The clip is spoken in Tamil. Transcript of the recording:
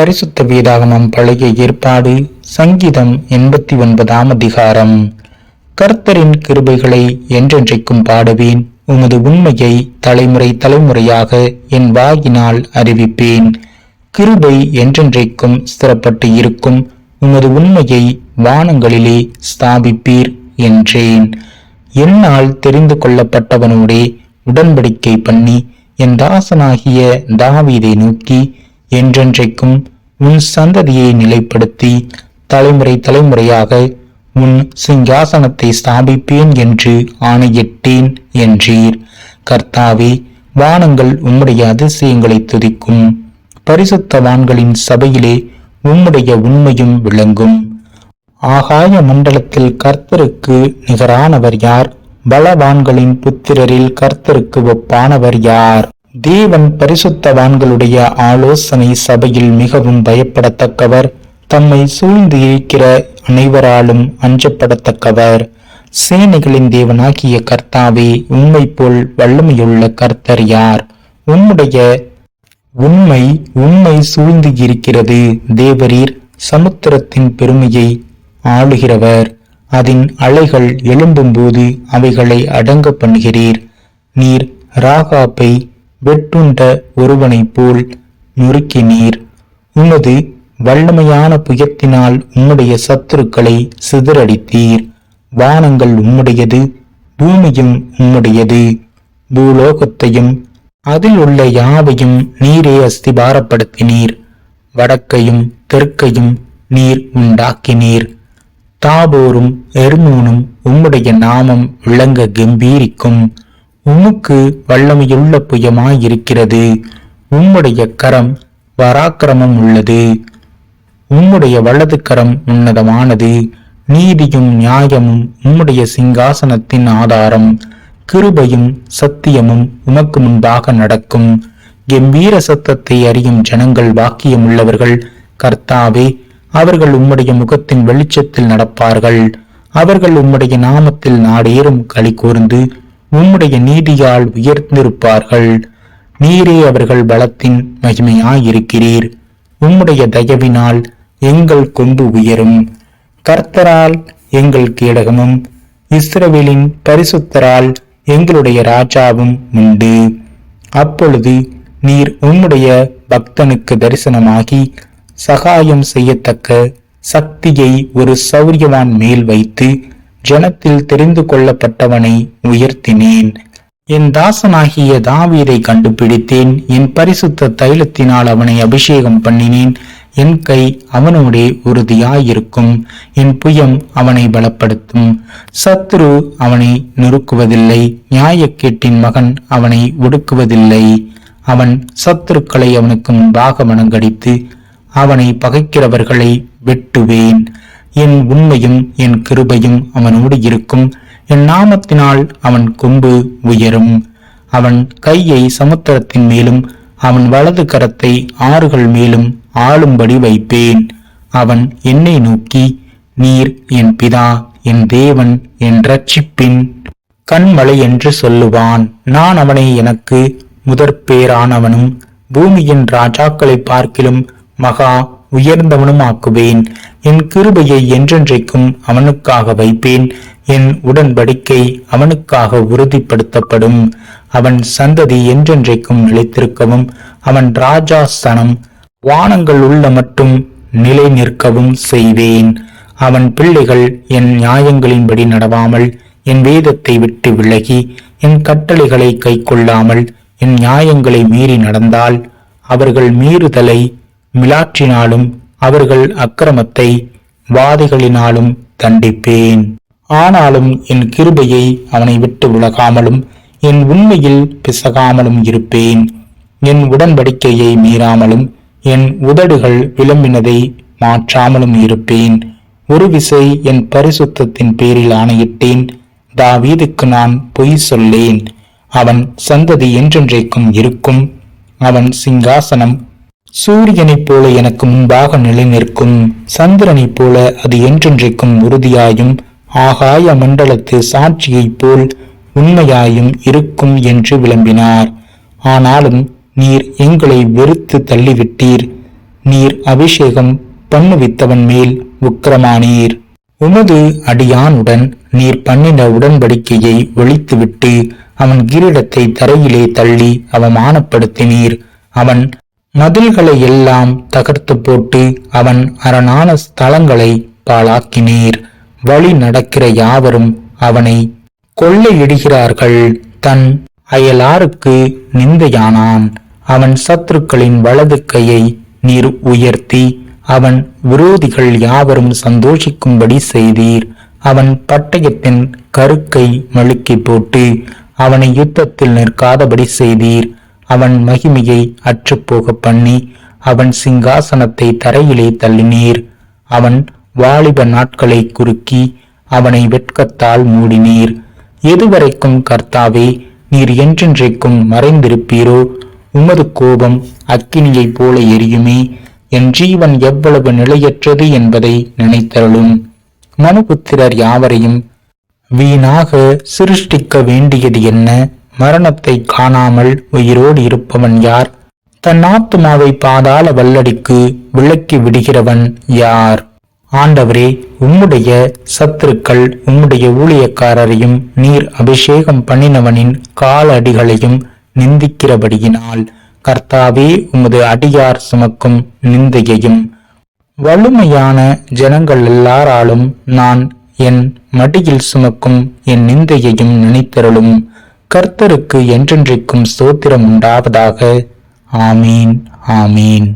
பரிசுத்த வேதாகமம் பழைய ஏற்பாடு சங்கீதம் 89ஆம் அதிகாரம். கர்த்தரின் கிருபைகளை என்றென்றைக்கும் பாடுவேன். உமது உண்மையை தலைமுறை தலைமுறையாக என் வாயினால் அறிவிப்பேன். கிருபை என்றென்றைக்கும் ஸ்திரப்பட்டு இருக்கும். உமது உண்மையை வானங்களிலே ஸ்தாபிப்பீர் என்றேன். என்னால் தெரிந்து கொள்ளப்பட்டவனோடே உடன்படிக்கை பண்ணி என் தாசனாகிய தாவீதை நோக்கி, என்றென்றைக்கும் உன் சந்ததியை நிலைப்படுத்தி தலைமுறை தலைமுறையாக உன் சிங்காசனத்தை ஸ்தாபிப்பேன் என்று ஆணையிட்டேன் என்றீர். கர்த்தாவே, வானங்கள் உம்முடைய அதிசயங்களை துதிக்கும். பரிசுத்தவான்களின் சபையிலே உம்முடைய உண்மையும் விளங்கும். ஆகாய மண்டலத்தில் கர்த்தருக்கு நிகரானவர் யார்? பலவான்களின் புத்திரரில் கர்த்தருக்கு ஒப்பானவர் யார்? தேவன் பரிசுத்தவான்களுடைய ஆலோசனை சபையில் மிகவும் பயப்படத்தக்கவர். தம்மை சூழ்ந்து இருக்கிற அனைவராலும் அஞ்சப்படத்தக்கவர். சேனைகளின் தேவனாகிய கர்த்தாவே, உம்மை போல் வல்லமையுள்ள கர்த்தர் யார்? உம்முடைய உண்மை சூழ்ந்து இருக்கிறது. தேவரீர் சமுத்திரத்தின் பெருமையை ஆளுகிறவர். அதன் அலைகள் எழும்பும்போது அவைகளை அடங்க பண்ணுகிறீர். நீர் ராகாப்பை வெட்டுண்ட ஒருவனைப் போல் நொறுக்கினீர். உமது வல்லமையான புயத்தினால் உம்முடைய சத்துருக்களை சிதறடித்தீர். வானங்கள் உம்முடையது, பூமியும் உம்முடையது. பூலோகத்தையும் அதில் உள்ள யாவையும் நீரே அஸ்திபாரப்படுத்தினீர். வடக்கையும் தெற்கையும் நீர் உண்டாக்கினீர். தாபோரும் எர்மோனும் உம்முடைய நாமம் விளங்க கம்பீரிக்கும். உமக்கு வல்லமையுள்ள புயமாயிருக்கிறது. உம்முடைய கரம் பராக்கிரமம் உள்ளது. உம்முடைய வலது கரம் உன்னதமானது. நீதியும் நியாயமும் உம்முடைய சிங்காசனத்தின் ஆதாரம். கிருபையும் சத்தியமும் உமக்கு முன்பாக நடக்கும். கம்பீர சத்தத்தை அறியும் ஜனங்கள் பாக்கியமுள்ளவர்கள். கர்த்தாவே, அவர்கள் உம்முடைய முகத்தின் வெளிச்சத்தில் நடப்பார்கள். அவர்கள் உம்முடைய நாமத்தில் நாடேறும் களி கூர்ந்து உம்முடைய நீதியால் உயர்ந்திருப்பார்கள். நீரே அவர்கள் பலத்தின் மகிமையாயிருக்கிறீர். உம்முடைய தயவினால் எங்கள் கொம்பு உயரும். கர்த்தரால் எங்கள் கேடகமும் இஸ்ரவேலின் பரிசுத்தரால் எங்களுடைய ராஜாவும் உண்டு. அப்பொழுது நீர் உம்முடைய பக்தனுக்கு தரிசனமாகி சகாயம் செய்யத்தக்க சக்தியை ஒரு சௌரியவான் மேல் வைத்து ஜனத்தில் தெரிந்து கொள்ளப்பட்டவனை உயர்த்தினேன். என் தாசனாகிய தாவீதை கண்டுபிடித்தேன். என் பரிசுத்த தைலத்தினால் அவனை அபிஷேகம் பண்ணினேன். என் கை அவனோடே உறுதியாயிருக்கும். என் புயம் அவனை பலப்படுத்தும். சத்துரு அவனை நொறுக்குவதில்லை. நியாயக்கேட்டின் மகன் அவனை ஒடுக்குவதில்லை. அவன் சத்துருக்களை அவனுக்கு முன்பாக மனங்கடித்து அவனை பகைக்கிறவர்களை வெட்டுவேன். என் உண்மையும் என் கிருபையும் அவனோடு இருக்கும். என் நாமத்தினால் அவன் கொம்பு உயரும். அவன் கையை சமுத்திரத்தின் மேலும் அவன் வலது கரத்தை ஆறுகள் மேலும் ஆளும்படி வைப்பேன். அவன் என்னை நோக்கி, நீர் என் பிதா, என் தேவன், என் இரட்சிப்பின் கண்மலை என்று சொல்லுவான். நான் அவனை எனக்கு முதற்பேரானவனும் பூமியின் ராஜாக்களை பார்க்கிலும் மகா உயர்ந்தவனும் ஆக்குவேன். என் கிருபையை என்றென்றைக்கும் அவனுக்காக வைப்பேன். என் உடன்படிக்கை அவனுக்காக உறுதிப்படுத்தப்படும். அவன் சந்ததி என்றென்றைக்கும் நிலைத்திருக்கவும் அவன் ராஜாஸ்தானம் வானங்கள் உள்ள மட்டும் நிலை நிற்கவும் செய்வேன். அவன் பிள்ளைகள் என் நியாயங்களின்படி நடவாமல் என் வேதத்தை விட்டு விலகி என் கட்டளைகளை கை கொள்ளாமல் என் நியாயங்களை மீறி நடந்தால் அவர்கள் மீறுதலை மிலாற்றினாலும் அவர்கள் அக்கிரமத்தை வாதைகளினாலும் தண்டிப்பேன். ஆனாலும் என் கிருபையை அவனை விட்டு விலகாமலும் என் உண்மையில் பிசகாமலும் இருப்பேன். என் உடன்படிக்கையை மீறாமலும் என் உதடுகள் விளம்பினதை மாற்றாமலும் இருப்பேன். ஒரு விசை என் பரிசுத்தத்தின் பேரில் ஆணையிட்டேன். தாவீதுக்கு நான் பொய் சொல்லேன். அவன் சந்ததி என்றென்றைக்கும் இருக்கும். அவன் சிங்காசனம் சூரியனைப் போல எனக்கு முன்பாக நிலை நிற்கும். சந்திரனைப் போல அது என்றென்றைக்கும் உறுதியாயும் ஆகாய மண்டலத்து சாட்சியைப் போல் உண்மையாயும் இருக்கும் என்று விளம்பினார். ஆனாலும் நீர் எங்களை வெறுத்து தள்ளிவிட்டீர். நீர் அபிஷேகம் பண்ணுவித்தவன் மேல் உக்கிரமானீர். உமது அடியானுடன் நீர் பண்ணின உடன்படிக்கையை ஒழித்துவிட்டு அவன் கிரீடத்தை தரையிலே தள்ளி அவமானப்படுத்தினீர். அவன் மதில்களை எல்லாம் தகர்த்து போட்டு அவன் அரணான ஸ்தலங்களை பாழாக்கினீர். வழி நடக்கிற யாவரும் அவனை கொள்ளையிடுகிறார்கள். தன் அயலாருக்கு நிந்தையானான். அவன் சத்துருக்களின் வலது கையை நீர் உயர்த்தி அவன் விரோதிகள் யாவரும் சந்தோஷிக்கும்படி செய்தீர். அவன் பட்டயத்தின் கருக்கை மழுக்கி போட்டு அவனை யுத்தத்தில் நிற்காதபடி செய்தீர். அவன் மகிமையை அற்றுப்போக பண்ணி அவன் சிங்காசனத்தை தரையிலே தள்ளினீர். அவன் வாலிப நாட்களை குறுக்கி அவனை வெட்கத்தால் மூடினீர். எதுவரைக்கும் கர்த்தாவே நீர் என்றென்றைக்கும் மறைந்திருப்பீரோ? உமது கோபம் அக்கினியைப் போல எரியுமே. என் ஜீவன் எவ்வளவு நிலையற்றது என்பதை நினைத்தருளும். மனுபுத்திரர் யாவரையும் வீணாக சிருஷ்டிக்க வேண்டியது என்ன? மரணத்தை காணாமல் உயிரோடு இருப்பவன் யார்? தன் ஆத்துமாவை பாதாள வல்லடிக்கு விலக்கி விடுகிறவன் யார்? ஆண்டவரே, உம்முடைய சத்துருக்கள் உம்முடைய ஊழியக்காரரையும் நீர் அபிஷேகம் பண்ணினவனின் காலடிகளையும் நிந்திக்கிறபடியினால் கர்த்தாவே, உமது அடியார் சுமக்கும் நிந்தையையும் வலிமையான ஜனங்கள் எல்லாராலும் நான் என் மடியில் சுமக்கும் என் நிந்தையையும் நினைத்தருளும். கர்த்தருக்கு என்றென்றைக்கும் ஸ்தோத்திரம் உண்டாவதாக. ஆமீன், ஆமீன்.